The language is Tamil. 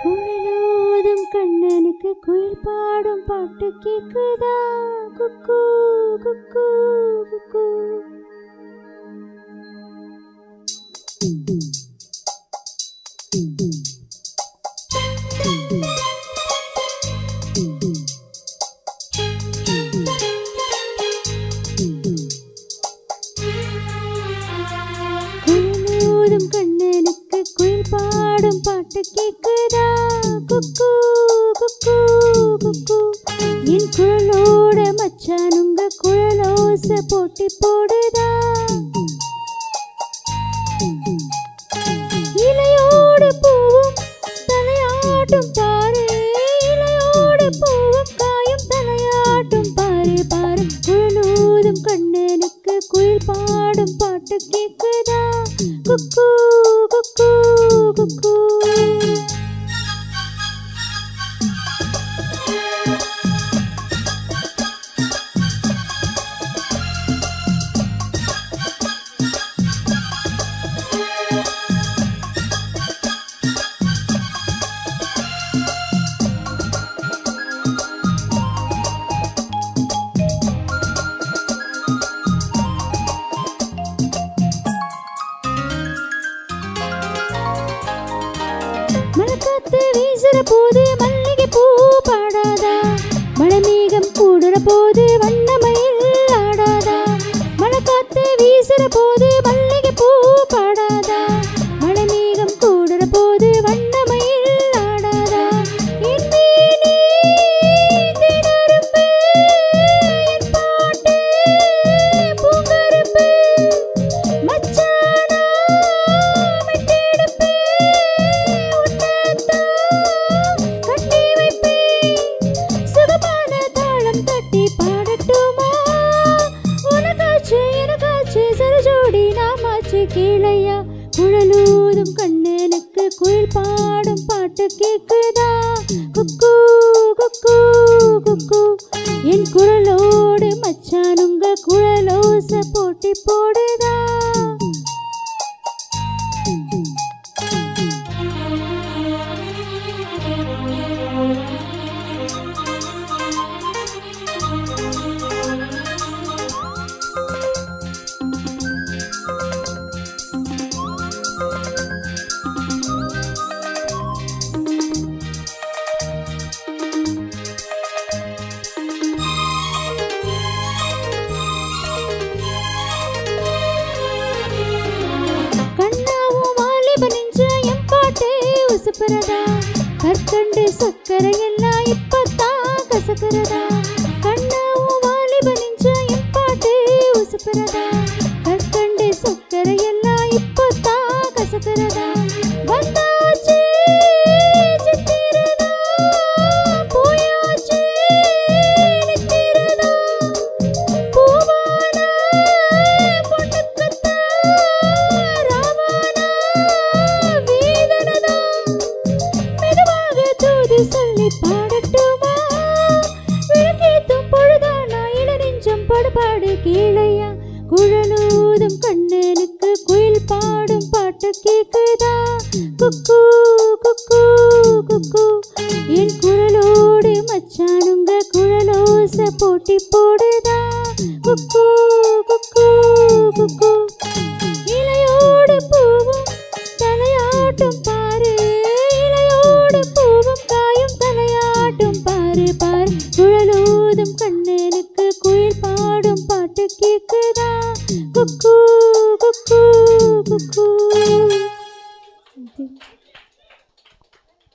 குழலோதும் கண்ணனுக்கு குயில் பாடும் பாட்டு கேக்குதா? குக்கு குக்கு குக்கு. குழலோதும் கண்ணனுக்கு குயில் பாடும் பாட்டு கேக்குதா? குக்கு குக்கு குக்கு. என் குழலோட மச்சானுங்க குழலோச போட்டி போடுதா? இலையோடு பூவும் தலையாட்டும் பாரு, இலையோடு பூவும் காயும் தலையாட்டும் பாரு பாரு. குழலோதும் கண்ணனுக்கு குயில் பாடும் பாட்டு கேக்குதா? குக்கு குக்கு குக்கு. மலக்காத்து வீசுற போது மல்லிகை பூ பாடாதா? மழைமேகம் கூடுற போது வண்ணமயில் ஆடாதா? மலக்காத்து வீசுற போது மல்லிகை பூ பாடாதா? மழைமேகம் கூடுற போது வண்ணமயில் ஆடாதா? என் வீணே தினரும்பு, என் பாட்டு பூங்கரும்பு, மச்சானா மெட்டெடுப்பு கட்டி வைப்பே, சுகமான தாளம் தட்டி பாடட்டுமா? உனக்காச்சு எனக்காச்சு சரஜோடி நாமாச்சு கேளையா? குழலூதும் கண்ணனுக்கு குயில் பாடும் பாட்டு கேக்குதா? குக்கு குக்கு குக்கு. என் குழலோடு மச்சானுங்க குழலோச போட்டி போடுதா? உசுப்புறதா? கற்கண்டு சக்கரை எல்லாம் இப்பத்தான் கசக்குறதா? கண்ணாவும் வாலிப நெஞ்ச என் பாட்டு உசுப்புறதா? கற்கண்டு சக்கரை எல்லாம் இப்பத்தான் கசக்குறதா? வந்தாச்சு சித்திரதா, போயாச்சு நித்திரதா, பூவான பொண்ணுக்குத்தான் ராவானா வேதனதா? மெதுவாக தூது சொல்லி பாடட்டுமா? விளக்கேத்தும் பொழுதானா இள நெஞ்சம் படுபாடு கேளையா? குழலூதும் கண்ணனுக்கு குயில் பாடும் பாட்டு கேக்குதா? குக்கு குக்கு குக்கு. என் குழலோடு மச்சானுங்க குழலோச போட்டி போடுதா? குக்கு குக்கு குக்கு. இலையோடு பூவும் தலையாட்டும் பாரு, இலையோடு பூவும் காயும் தலையாட்டும் பாரு பாரு. குழலூதும் கண்ணனுக்கு குயில் பாடும் பாட்டு கேக்குதா? குக்கு குக்கு குக்கு.